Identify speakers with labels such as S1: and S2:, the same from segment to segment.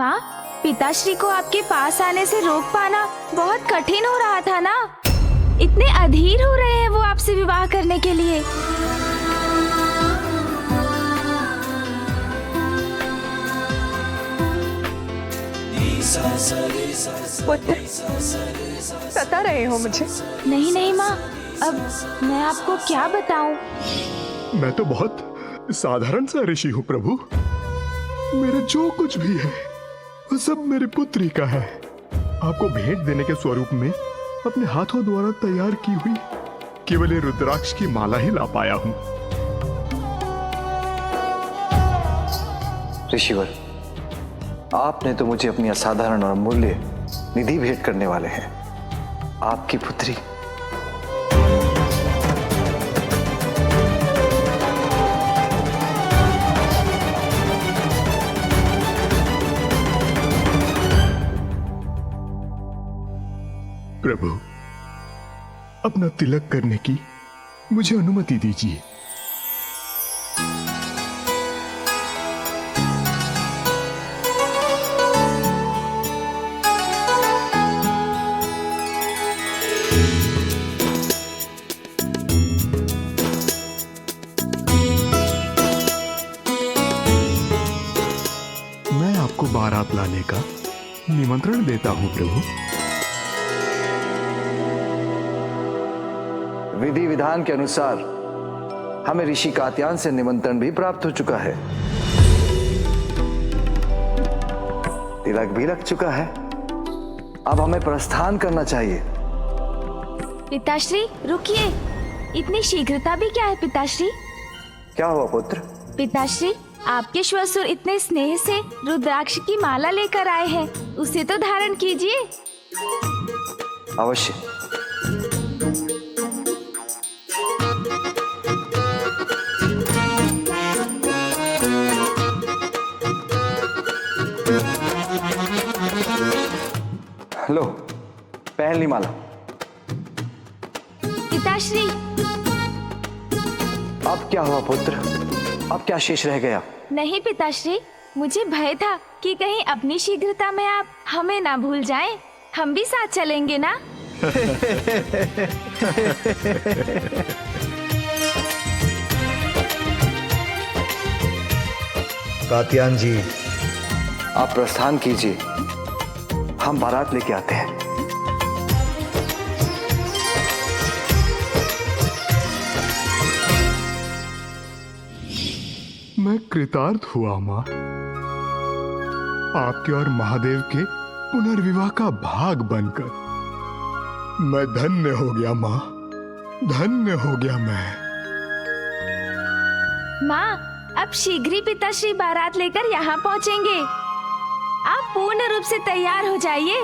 S1: माँ, पिताश्री को आपके पास आने से रोक पाना बहुत कठिन हो रहा था ना। इतने अधीर हो रहे हैं वो आपसे विवाह करने के लिए।
S2: पुत्र, सता रहे हो मुझे?
S1: नहीं नहीं माँ, अब मैं आपको क्या बताऊं।
S3: मैं तो बहुत साधारण सा ऋषि हूँ प्रभु। मेरे जो कुछ भी है वो सब मेरे पुत्री का है। आपको भेंट देने के स्वरूप में अपने हाथों द्वारा तैयार की हुई केवल ये रुद्राक्ष की माला ही ला पाया हूँ।
S4: ऋषिवर, आपने तो मुझे अपनी असाधारण और अमूल्य निधि भेंट करने वाले हैं। आपकी पुत्री
S3: प्रभु, अपना तिलक करने की मुझे अनुमति दीजिए। मैं आपको बारात लाने का निमंत्रण देता हूं प्रभु।
S4: विधि विधान के अनुसार हमें ऋषि कात्यायन से निमंत्रण भी प्राप्त हो चुका है। तिलक भी लग चुका है। अब हमें प्रस्थान करना चाहिए।
S1: पिताश्री रुकिए, इतनी शीघ्रता भी क्या है पिताश्री?
S4: क्या हुआ पुत्र?
S1: पिताश्री, आपके श्वशुर इतने स्नेह से रुद्राक्ष की माला लेकर आए हैं, उसे तो धारण कीजिए।
S4: अवश्य। लो, पहन ली माला।
S1: पिताश्री,
S4: अब क्या हुआ पुत्र? अब क्या शेष रह गया?
S1: नहीं पिताश्री, मुझे भय था कि कहीं अपनी शीघ्रता में आप हमें ना भूल जाएं। हम भी साथ चलेंगे ना?
S4: कात्यायन जी, आप प्रस्थान कीजिए, हम बारात लेके आते हैं।
S3: मैं कृतार्थ हुआ मां, आपके और महादेव के पुनर्विवाह का भाग बनकर। मैं धन्य हो गया मां, धन्य हो गया मैं।
S1: माँ, अब शीघ्र ही पिताश्री बारात लेकर यहाँ पहुँचेंगे। आप पूर्ण रूप से तैयार हो जाइए।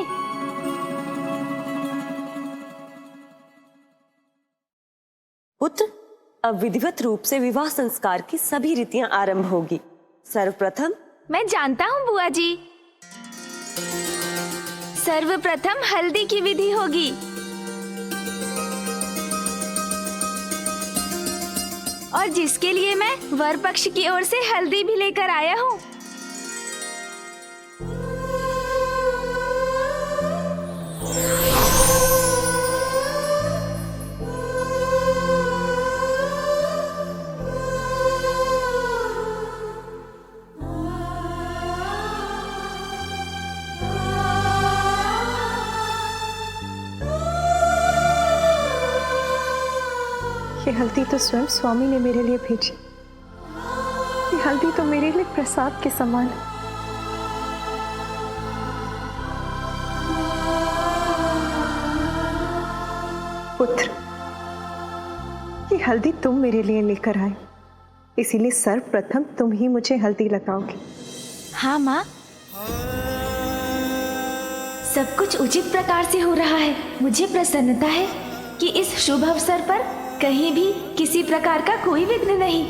S2: पुत्र, अब विधिवत रूप से विवाह संस्कार की सभी रीतियां आरंभ होगी। सर्वप्रथम
S1: मैं जानता हूँ बुआ जी। सर्वप्रथम हल्दी की विधि होगी और जिसके लिए मैं वर पक्ष की ओर से हल्दी भी लेकर आया हूँ।
S2: ये हल्दी तो स्वयं स्वामी ने मेरे लिए भेजी। ये हल्दी तो मेरे लिए प्रसाद के समान है। पुत्र, ये हल्दी तुम मेरे लिए लेकर आए, इसीलिए सर्वप्रथम तुम ही मुझे हल्दी लगाओगे।
S1: हाँ माँ, सब कुछ उचित प्रकार से हो रहा है। मुझे प्रसन्नता है कि इस शुभ अवसर पर कहीं भी किसी प्रकार का कोई विघ्न नहीं।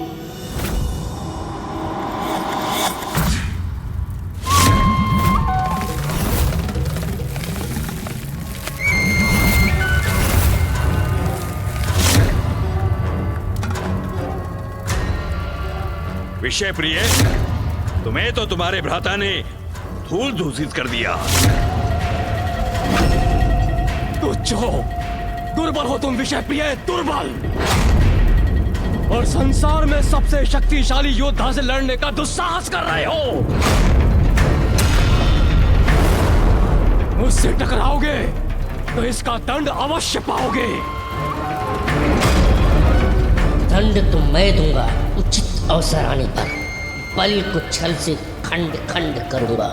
S5: विषय प्रिय, तुम्हें तो तुम्हारे भ्राता ने धूल दूषित कर दिया।
S6: तुच्छ हो, दुर्बल हो तुम विषय प्रिय, दुर्बल। और संसार में सबसे शक्तिशाली योद्धा से लड़ने का दुस्साहस कर रहे हो। मुझसे टकराओगे तो इसका दंड अवश्य पाओगे।
S7: दंड तो मैं दूंगा उचित अवसर आने पर। बल को छल से खंड खंड करूंगा।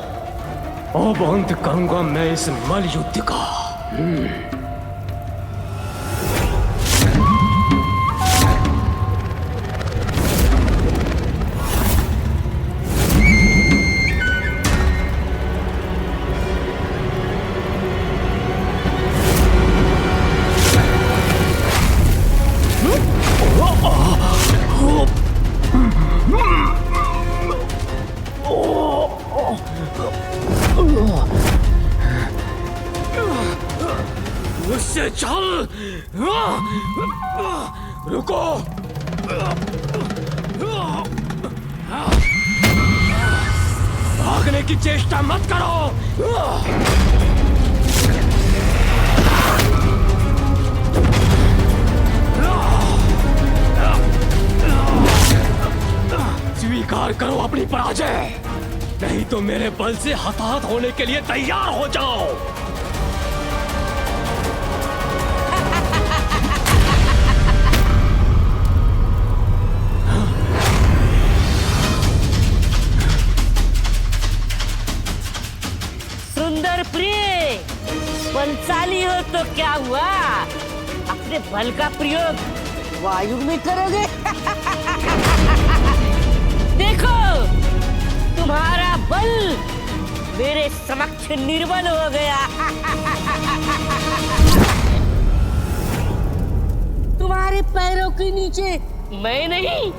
S6: अब अंत करूंगा मैं इस मल युद्ध का। मुझसे चल। रुको। भागने की चेष्टा मत करो। स्वीकार करो अपनी पराजय, नहीं तो मेरे बल से हताहत होने के लिए तैयार हो जाओ।
S7: सुंदर प्रिय, बलशाली हो तो क्या हुआ, अपने बल का प्रयोग वायु में करोगे। देखो, तुम्हारा बल मेरे समक्ष निर्बल हो गया। तुम्हारे पैरों के नीचे मैं नहीं,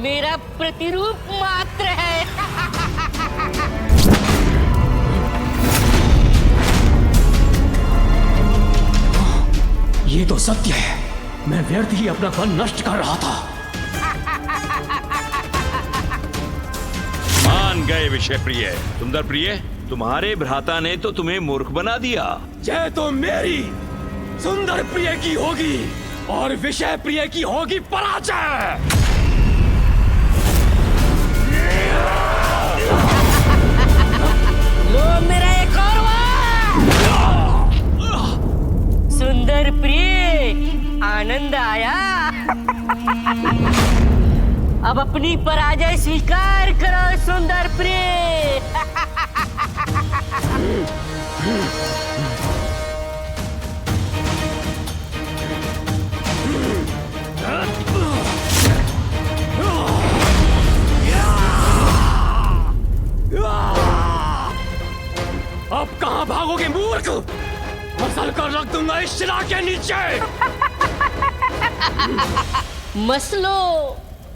S7: मेरा प्रतिरूप मात्र है।
S6: ये तो सत्य है, मैं व्यर्थ ही अपना बल नष्ट कर रहा था।
S5: मान गए विषय प्रिय। सुंदर प्रिय, तुम्हारे भ्राता ने तो तुम्हें मूर्ख बना दिया।
S6: जय तो मेरी सुंदर प्रिय की होगी और विषय प्रिय की होगी पराजय।
S7: लो मेरा एक और वार। सुंदर प्रिय, आनंद आया। अब अपनी पराजय स्वीकार करो सुंदर प्रिय।
S6: अब कहां भागोगे मूर्ख, मसल कर रख दूंगा इस शिला के नीचे।
S7: मसलो,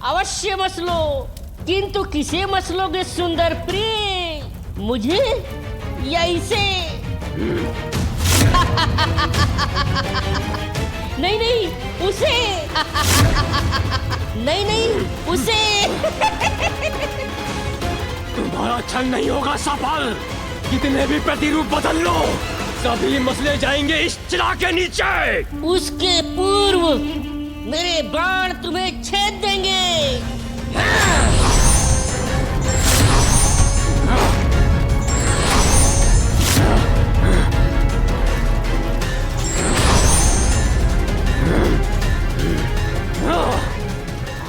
S7: अवश्य मसलो, किंतु किसे मसलोगे सुंदर प्रिय, मुझे या इसे? नहीं नहीं, उसे। नहीं नहीं, उसे।
S6: तुम्हारा छल नहीं होगा सफल। कितने भी प्रतिरूप बदल लो, सभी मसले जाएंगे इस चिरा के नीचे।
S7: उसके पूर्व मेरे बाण तुम्हें छेद देंगे।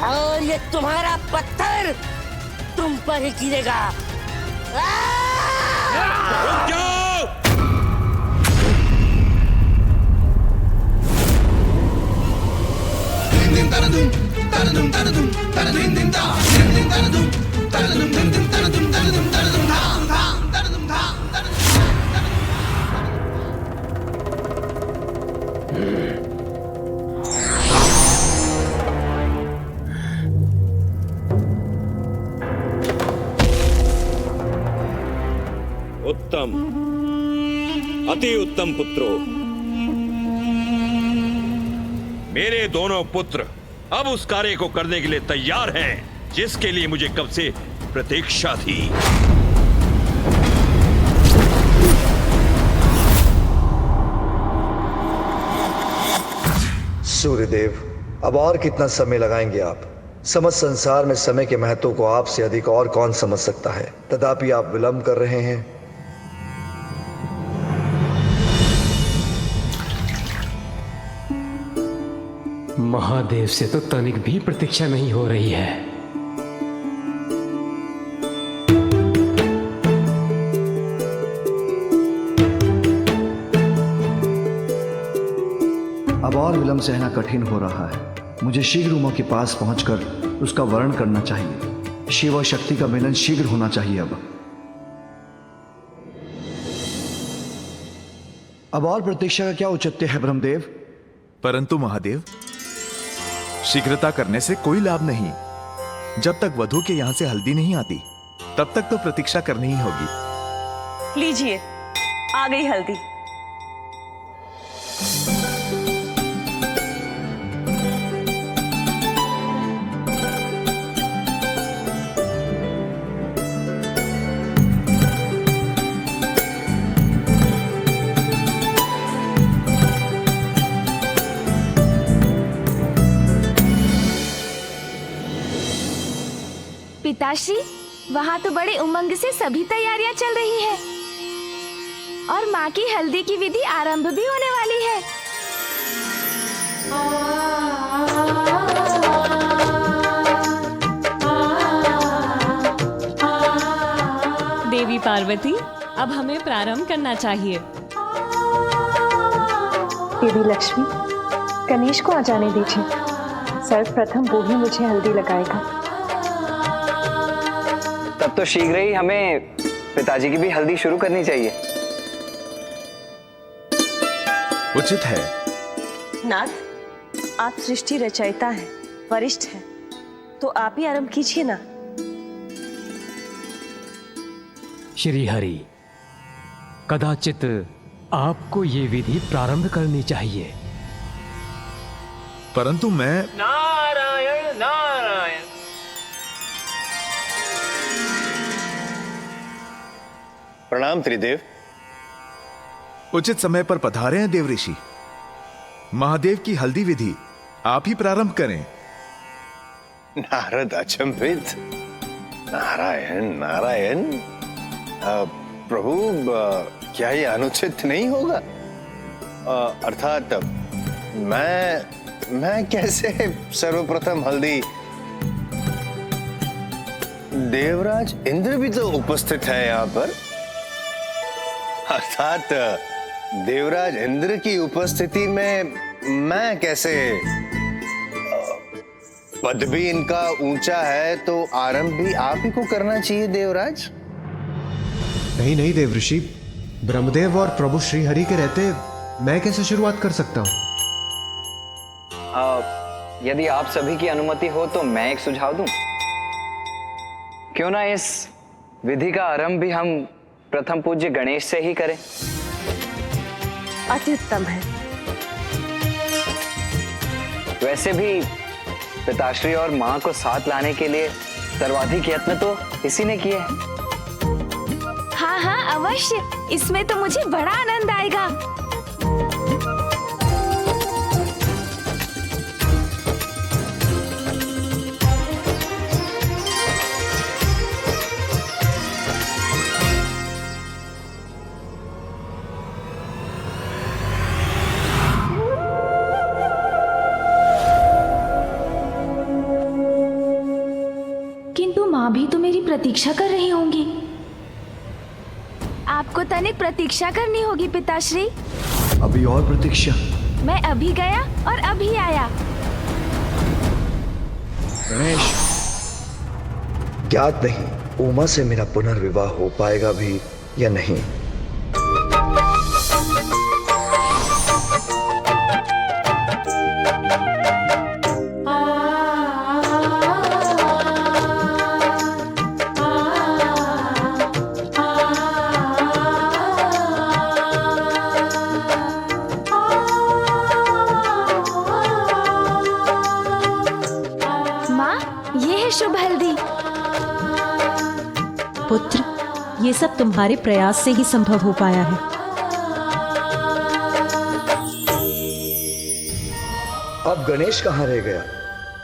S7: और ये तुम्हारा पत्थर तुम पर ही गिरेगा।
S5: रुक जाओ! उत्तम, अति उत्तम पुत्रों। मेरे दोनों पुत्र अब उस कार्य को करने के लिए तैयार हैं जिसके लिए मुझे कब से प्रतीक्षा थी।
S8: सूर्यदेव, अब और कितना समय लगाएंगे आप? समस्त संसार में समय के महत्व को आपसे अधिक और कौन समझ सकता है, तथापि आप विलंब कर रहे हैं।
S6: महादेव से तो तनिक भी प्रतीक्षा नहीं हो रही है।
S8: अब और विलंब सहना कठिन हो रहा है। मुझे शीघ्र उमा के पास पहुंचकर उसका वर्ण करना चाहिए। शिव और शक्ति का मिलन शीघ्र होना चाहिए। अब और प्रतीक्षा का क्या औचित्य है ब्रह्मदेव?
S9: परंतु महादेव, शीघ्रता करने से कोई लाभ नहीं। जब तक वधू के यहां से हल्दी नहीं आती तब तक तो प्रतीक्षा करनी ही होगी।
S10: लीजिए, आ गई हल्दी।
S1: पिताश्री, वहाँ तो बड़े उमंग से सभी तैयारियां चल रही है और माँ की हल्दी की विधि आरंभ भी होने वाली है।
S10: देवी पार्वती, अब हमें प्रारंभ करना चाहिए।
S2: देवी लक्ष्मी, गणेश को आ जाने दीजिए। सर्वप्रथम वो ही मुझे हल्दी लगाएगा।
S11: तब तो शीघ्र ही हमें पिताजी की भी हल्दी शुरू करनी चाहिए।
S9: उचित है।
S10: नाथ, आप सृष्टि रचयिता हैं, वरिष्ठ हैं, तो आप ही आरंभ कीजिए ना।
S6: श्री हरि, कदाचित आपको ये विधि प्रारंभ करनी चाहिए।
S9: परंतु मैं
S11: नारायण नारायण।
S12: प्रणाम त्रिदेव।
S9: उचित समय पर पधारे हैं देव ऋषि। महादेव की हल्दी विधि आप ही प्रारंभ करें।
S12: नारद अचंभित। नारायण नारायण। प्रभु, क्या ये अनुचित नहीं होगा? अर्थात मैं कैसे सर्वप्रथम हल्दी? देवराज इंद्र भी तो उपस्थित है यहाँ पर। अर्थात देवराज इंद्र की उपस्थिति में मैं कैसे? पद भी इनका ऊंचा है तो आरंभ भी आप ही को करना चाहिए देवराज।
S13: नहीं नहीं देव ऋषि, ब्रह्मदेव और प्रभु श्री हरि के रहते मैं कैसे शुरुआत कर सकता हूँ?
S11: यदि आप सभी की अनुमति हो तो मैं एक सुझाव दूं। क्यों ना इस विधि का आरंभ भी हम प्रथम पूज्य गणेश से ही करें।
S10: अति उत्तम है।
S11: वैसे भी पिताश्री और माँ को साथ लाने के लिए सर्वाधिक यत्न तो इसी ने किए हैं।
S1: हाँ हाँ अवश्य, इसमें तो मुझे बड़ा आनंद आएगा। माँ भी तो मेरी प्रतीक्षा कर रही होंगी। आपको तनिक प्रतीक्षा करनी होगी पिताश्री।
S8: अभी और प्रतीक्षा?
S1: मैं अभी गया और अभी आया।
S8: गणेश, ज्ञात नहीं उमा से मेरा पुनर्विवाह हो पाएगा भी या नहीं।
S1: शुभ हल्दी।
S14: पुत्र, ये सब तुम्हारे प्रयास से ही संभव हो पाया है।
S8: अब गणेश कहाँ रह गया?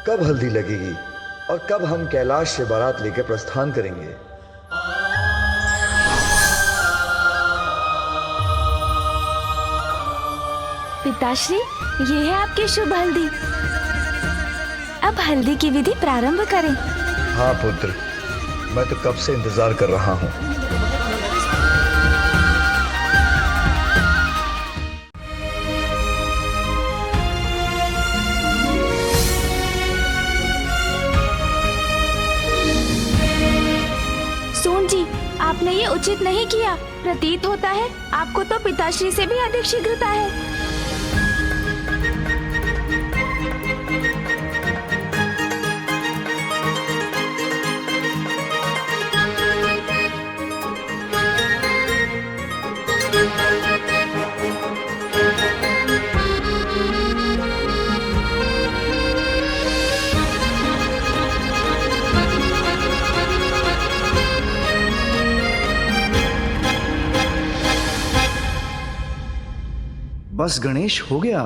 S8: कब हल्दी लगेगी और कब हम कैलाश से बारात लेकर प्रस्थान करेंगे?
S1: पिताश्री, ये है आपकी शुभ हल्दी। अब हल्दी की विधि प्रारंभ करें।
S8: हाँ पुत्र, मैं तो कब से इंतजार कर रहा हूँ।
S1: सोन जी, आपने ये उचित नहीं किया। प्रतीत होता है आपको तो पिताश्री से भी अधिक शीघ्रता है।
S4: बस गणेश, हो गया,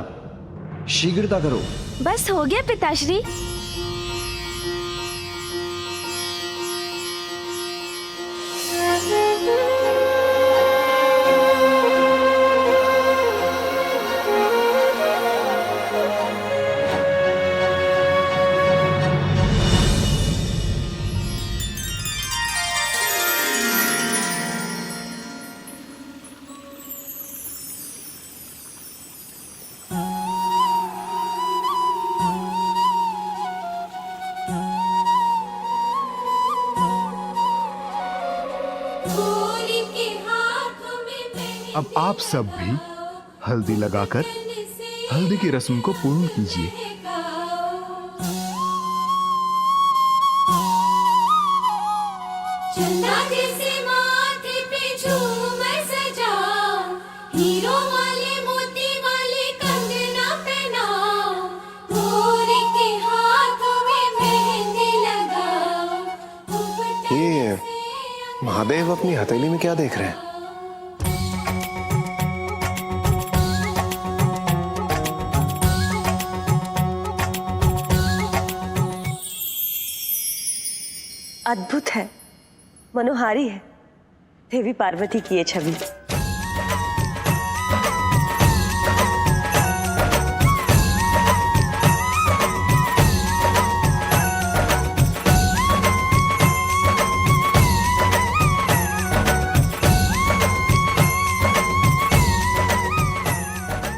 S4: शीघ्रता करो।
S1: बस हो गया पिताश्री।
S3: अब आप सब भी हल्दी लगाकर हल्दी की रस्म को पूर्ण कीजिए।
S15: चंदा जैसे माथे पे झूमर सजाओ, हीरो वाले मोती वाले कंगना पहनाओ, गोरी के हाथों में मेहंदी लगाओ।
S12: ये महादेव अपनी हथेली में क्या देख रहे हैं?
S10: अद्भुत है, मनोहारी है देवी पार्वती की ये छवि।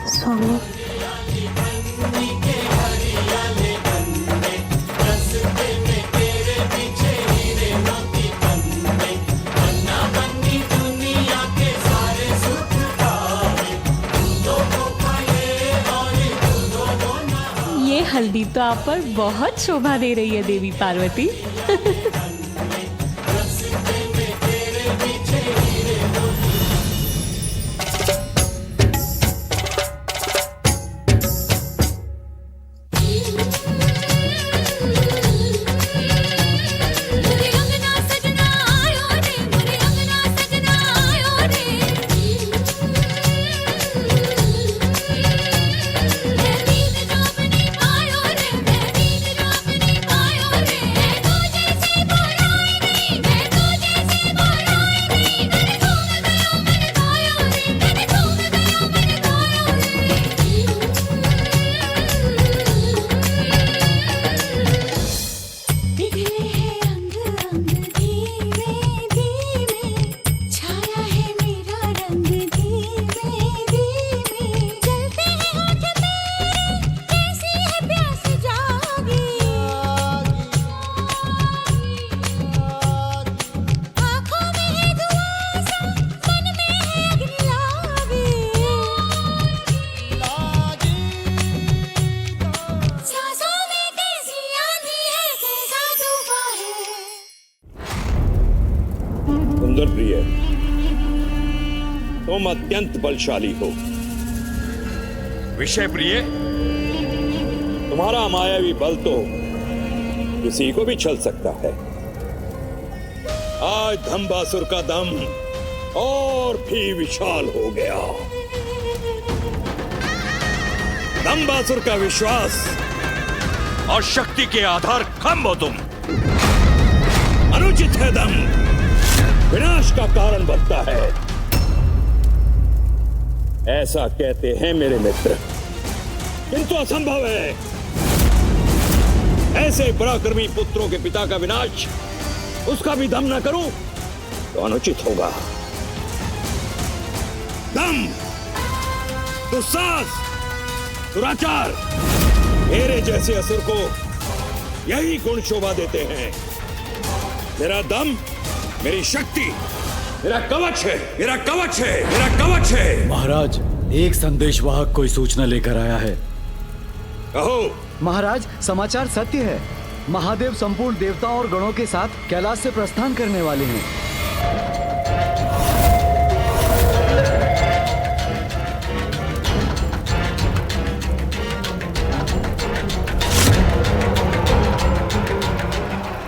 S10: स्वामी,
S14: हल्दी तो आप पर बहुत शोभा दे रही है देवी पार्वती।
S5: सुंदर प्रिय, तुम अत्यंत बलशाली हो। विषय प्रिय, तुम्हारा मायावी बल तो किसी को भी छल सकता है। आज धम्बासुर का दम और भी विशाल हो गया। दंबासुर का विश्वास और शक्ति के आधार खंभ हो तुम। अनुचित है दम, विनाश का कारण बनता है, ऐसा कहते हैं मेरे मित्र, किंतु असंभव है। ऐसे पराक्रमी पुत्रों के पिता का विनाश उसका भी दम न करूं तो अनुचित होगा। दम, दुस्साहस, दुराचार, मेरे जैसे असुर को यही गुण शोभा देते हैं। मेरा दम, मेरी शक्ति, मेरा कवच है, मेरा कवच है, मेरा कवच है।
S6: महाराज, एक संदेशवाहक कोई सूचना लेकर आया है।
S5: कहो।
S16: महाराज, समाचार सत्य है। महादेव संपूर्ण देवताओं और गणों के साथ कैलाश से प्रस्थान करने वाले हैं।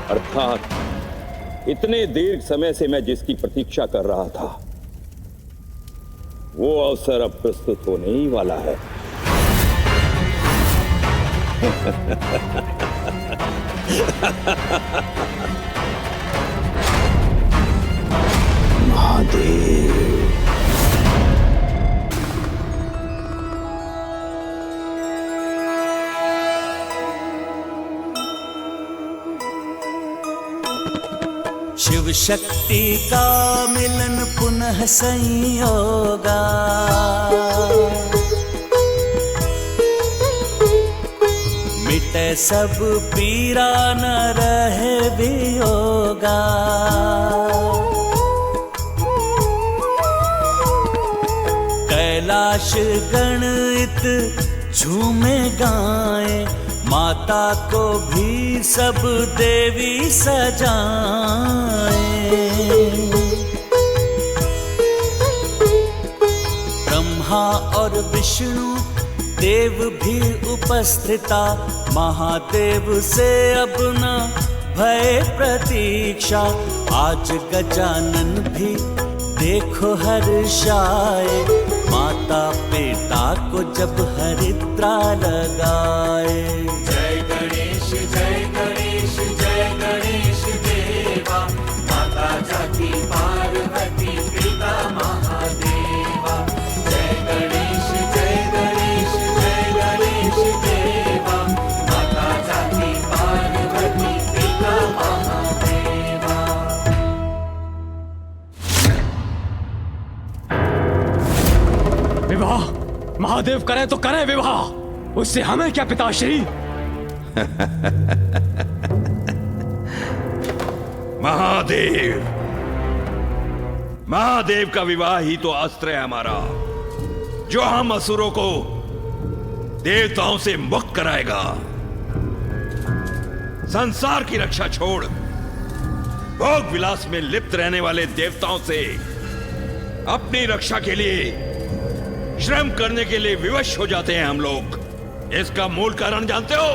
S5: अर्थात इतने दीर्घ समय से मैं जिसकी प्रतीक्षा कर रहा था, वो अवसर अब प्रस्तुत होने ही वाला है। महादेव,
S17: शिव शक्ति का मिलन पुनः संयोगा, मिटे सब पीरा न रहे वियोगा। कैलाश गणित झूमे गाए, माता को भी सब देवी सजाए। ब्रह्मा और विष्णु देव भी उपस्थिता, महादेव से अब न भय प्रतीक्षा। आज गजानन भी देखो हर्षाए, माता पिता को जब हरिद्रा लगाए।
S15: जय गणेश जय गणेश जय गणेश देवा, माता जाति पार्वती पिता महादेवा। जय गणेश जय गणेश जय गणेश देवा, माता जाति पार्वती पिता महादेवा।
S6: विवाह महादेव करे तो करे विवाह, उससे हमें क्या पिताश्री।
S5: महादेव, महादेव का विवाह ही तो अस्त्र है हमारा, जो हम असुरों को देवताओं से मुक्त कराएगा। संसार की रक्षा छोड़ भोग विलास में लिप्त रहने वाले देवताओं से अपनी रक्षा के लिए श्रम करने के लिए विवश हो जाते हैं हम लोग। इसका मूल कारण जानते हो?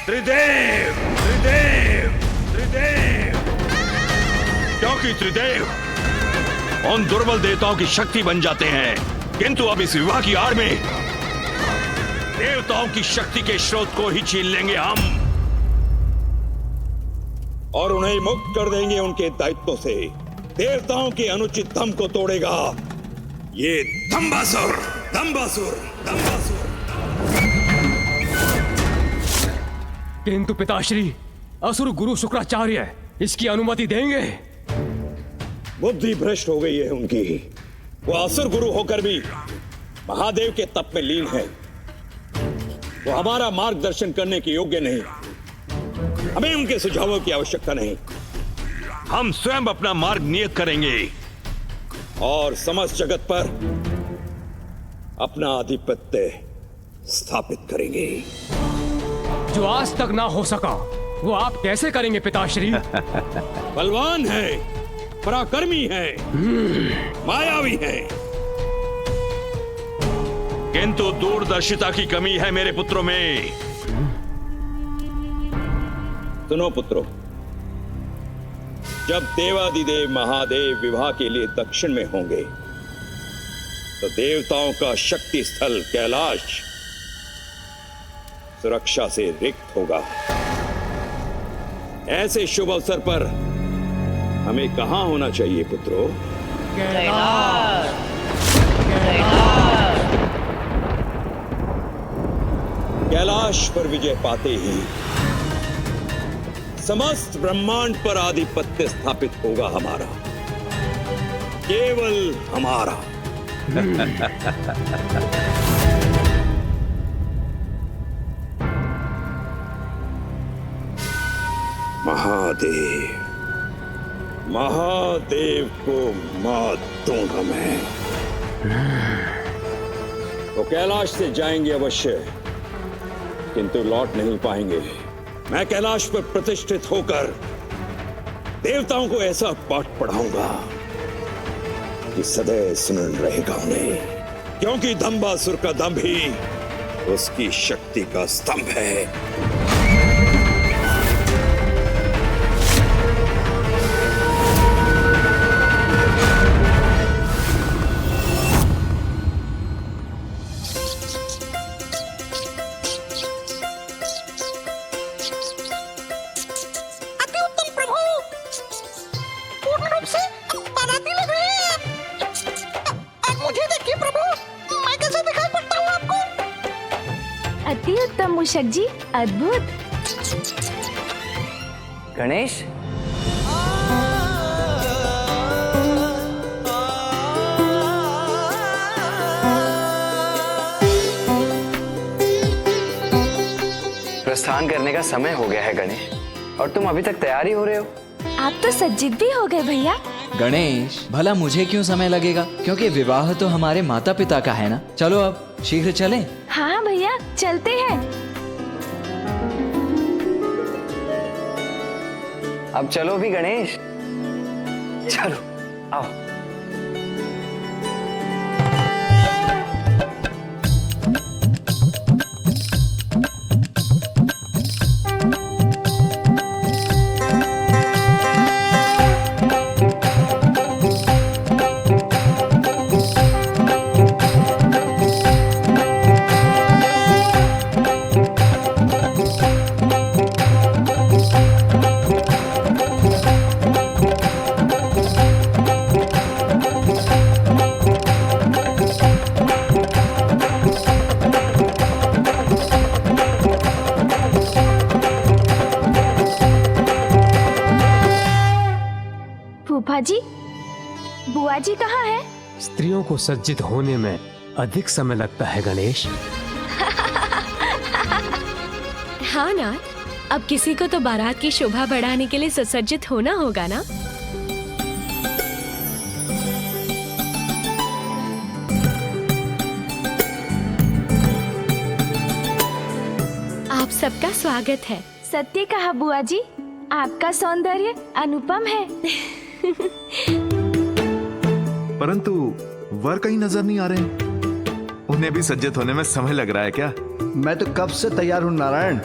S5: त्रिदेव, त्रिदेव, त्रिदेव। क्योंकि त्रिदेव उन दुर्बल देवताओं की शक्ति बन जाते हैं, किंतु अब इस विवाह की आड़ में देवताओं की शक्ति के स्रोत को ही छीन लेंगे हम, और उन्हें मुक्त कर देंगे उनके दायित्वों से। देवताओं के अनुचित दम को तोड़ेगा ये दंबासुर, दंबासुर, दंबासुर।
S6: किंतु पिताश्री, असुर गुरु शुक्राचार्य इसकी अनुमति देंगे?
S5: बुद्धि भ्रष्ट हो गई है उनकी। वो असुर गुरु होकर भी महादेव के तप में लीन है। वो हमारा मार्गदर्शन करने के योग्य नहीं। हमें उनके सुझावों की आवश्यकता नहीं। हम स्वयं अपना मार्ग नियत करेंगे और समस्त जगत पर अपना आधिपत्य स्थापित करेंगे।
S6: जो आज तक ना हो सका वो आप कैसे करेंगे पिताश्री?
S5: बलवान है, पराक्रमी है, मायावी है, किंतु दूरदर्शिता की कमी है मेरे पुत्रों में। सुनो पुत्रों, जब देवादिदेव महादेव विवाह के लिए दक्षिण में होंगे, तो देवताओं का शक्ति स्थल कैलाश सुरक्षा से रिक्त होगा। ऐसे शुभ अवसर पर हमें कहां होना चाहिए पुत्रों? कैलाश पर विजय पाते ही समस्त ब्रह्मांड पर आधिपत्य स्थापित होगा हमारा, केवल हमारा। महादेव, महादेव को मात दूंगा मैं। वो कैलाश से जाएंगे अवश्य, किंतु लौट नहीं पाएंगे। मैं कैलाश पर प्रतिष्ठित होकर देवताओं को ऐसा पाठ पढ़ाऊंगा कि सदैव स्मरण रहेगा उन्हें, क्योंकि दंबासुर का दंभ ही उसकी शक्ति का स्तंभ है।
S1: अति उत्तम मूषक जी, अद्भुत।
S11: गणेश, प्रस्थान करने का समय हो गया है गणेश, और तुम अभी तक तैयार ही हो रहे हो।
S1: आप तो सज्जित भी हो गए भैया।
S18: गणेश, भला मुझे क्यों समय लगेगा, क्योंकि विवाह तो हमारे माता पिता का है ना। चलो अब शीघ्र चलें।
S1: हाँ भैया, चलते हैं।
S11: अब चलो भी गणेश, चलो आओ।
S1: फूफा जी, बुआ जी कहाँ है?
S6: स्त्रियों को सज्जित होने में अधिक समय लगता है गणेश।
S14: हाँ ना, अब किसी को तो बारात की शोभा बढ़ाने के लिए सुसज्जित होना होगा ना। आप सबका स्वागत है।
S1: सत्य कहा बुआ जी, आपका सौंदर्य अनुपम है।
S9: परंतु वर कहीं नजर नहीं आ रहे। उन्हें भी सज्जित होने में समय लग रहा है क्या?
S16: मैं तो कब से तैयार हूं नारायण।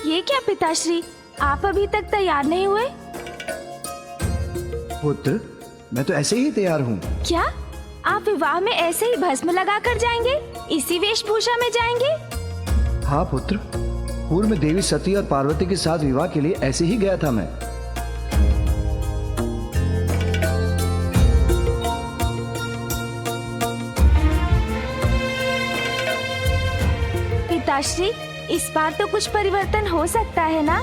S1: ये क्या पिताश्री, आप अभी तक तैयार नहीं हुए?
S16: पुत्र, मैं तो ऐसे ही तैयार हूँ।
S1: क्या आप विवाह में ऐसे ही भस्म लगाकर जाएंगे? इसी वेशभूषा में जाएंगे?
S16: हाँ पुत्र, पूर्व में देवी सती और पार्वती के साथ विवाह के लिए ऐसे ही गया था मैं।
S1: पिताश्री, इस बार तो कुछ परिवर्तन हो सकता है ना?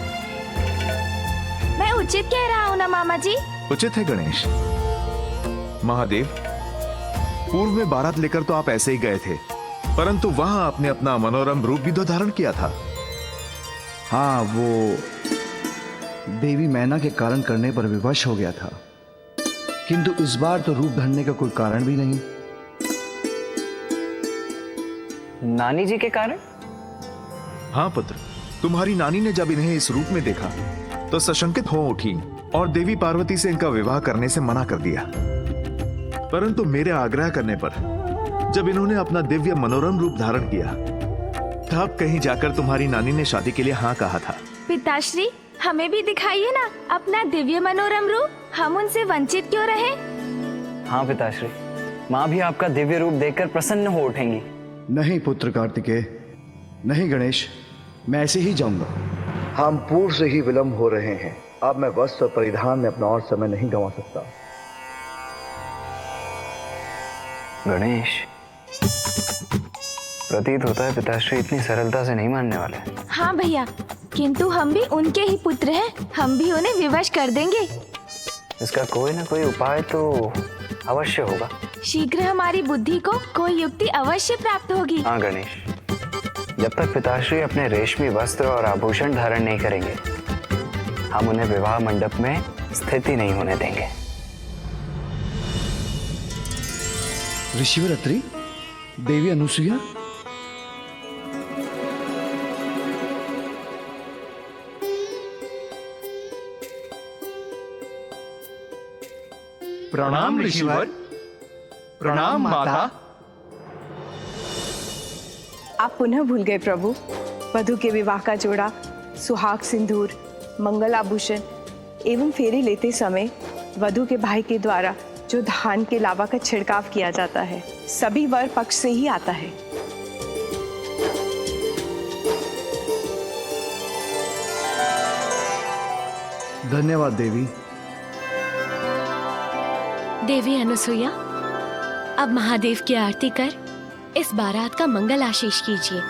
S1: मैं उचित कह रहा हूँ ना मामा जी?
S9: उचित है गणेश। महादेव, पूर्व में बारात लेकर तो आप ऐसे ही गए थे, परंतु वहां आपने अपना मनोरम रूप भी तो धारण किया था।
S16: हाँ, वो देवी मैना के कारण करने पर विवश हो गया था, किंतु इस बार तो रूप धरने का कोई कारण भी नहीं।
S11: नानी जी के कारण?
S9: हाँ पुत्र, तुम्हारी नानी ने जब इन्हें इस रूप में देखा तो सशंकित हो उठी और देवी पार्वती से इनका विवाह करने से मना कर दिया। परंतु मेरे आग्रह करने पर जब इन्होंने अपना दिव्य मनोरम रूप धारण किया तब कहीं जाकर तुम्हारी नानी ने शादी के लिए हाँ कहा था।
S1: पिताश्री, हमें भी दिखाइए ना अपना दिव्य मनोरम रूप, हम उनसे वंचित क्यों रहे?
S11: हाँ पिताश्री, माँ भी आपका दिव्य रूप देखकर प्रसन्न हो उठेंगी।
S13: नहीं पुत्र कार्तिकेय, नहीं गणेश, मैं ऐसे ही जाऊंगा।
S8: हम पूर्व से ही विलंब हो रहे हैं। अब मैं वस्त्र परिधान में अपना और समय नहीं गंवा सकता।
S11: गणेश, प्रतीत होता है पिताश्री इतनी सरलता से नहीं मानने वाले।
S1: हाँ भैया, किंतु हम भी उनके ही पुत्र हैं, हम भी उन्हें विवश कर देंगे।
S11: इसका कोई ना कोई उपाय तो अवश्य होगा।
S1: शीघ्र हमारी बुद्धि को कोई युक्ति अवश्य प्राप्त होगी।
S11: हाँ गणेश, जब तक पिताश्री अपने रेशमी वस्त्र और आभूषण धारण नहीं करेंगे हम उन्हें विवाह मंडप में स्थिति नहीं होने देंगे।
S16: ऋषिवर अत्रि, देवी अनुसुईया,
S9: प्रणाम ऋषिवर। प्रणाम माता।
S2: आप पुनः भूल गए प्रभु। वधू के विवाह का जोड़ा, सुहाग सिंदूर, मंगल आभूषण एवं फेरे लेते समय वधू के भाई के द्वारा जो धान के लावा का छिड़काव किया जाता है सभी वर पक्ष से ही आता है।
S13: धन्यवाद देवी।
S14: देवी अनुसुईया, अब महादेव की आरती कर इस बारात का मंगल आशीष कीजिए।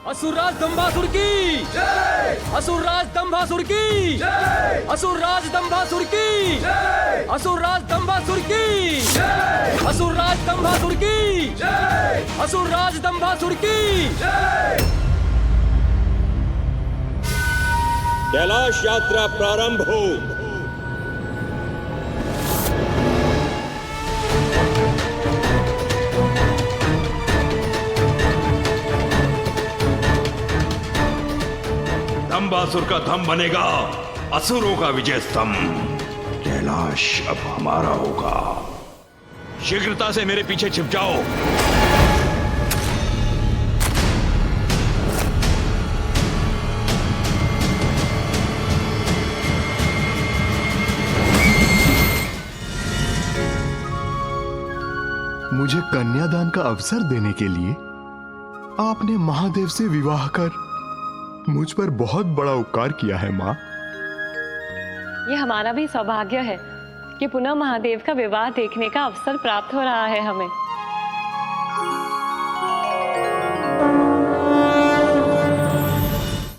S6: असुरराज दंभासुर की जय! असुरराज दंभासुर की जय! असुरराज दंभासुर की जय! असुरराज दंभासुर की जय! असुरराज दंभासुर की जय! असुरराज दंभासुर की जय!
S5: कैलाश यात्रा प्रारंभ हो। दंभासुर का धम बनेगा असुरों का विजय स्तंभ। कैलाश अब हमारा होगा। शीघ्रता से मेरे पीछे छिप जाओ।
S3: मुझे कन्यादान का अवसर देने के लिए आपने महादेव से विवाह कर मुझ पर बहुत बड़ा उपकार किया है माँ।
S10: ये हमारा भी सौभाग्य है कि पुनः महादेव का विवाह देखने का अवसर प्राप्त हो रहा है हमें।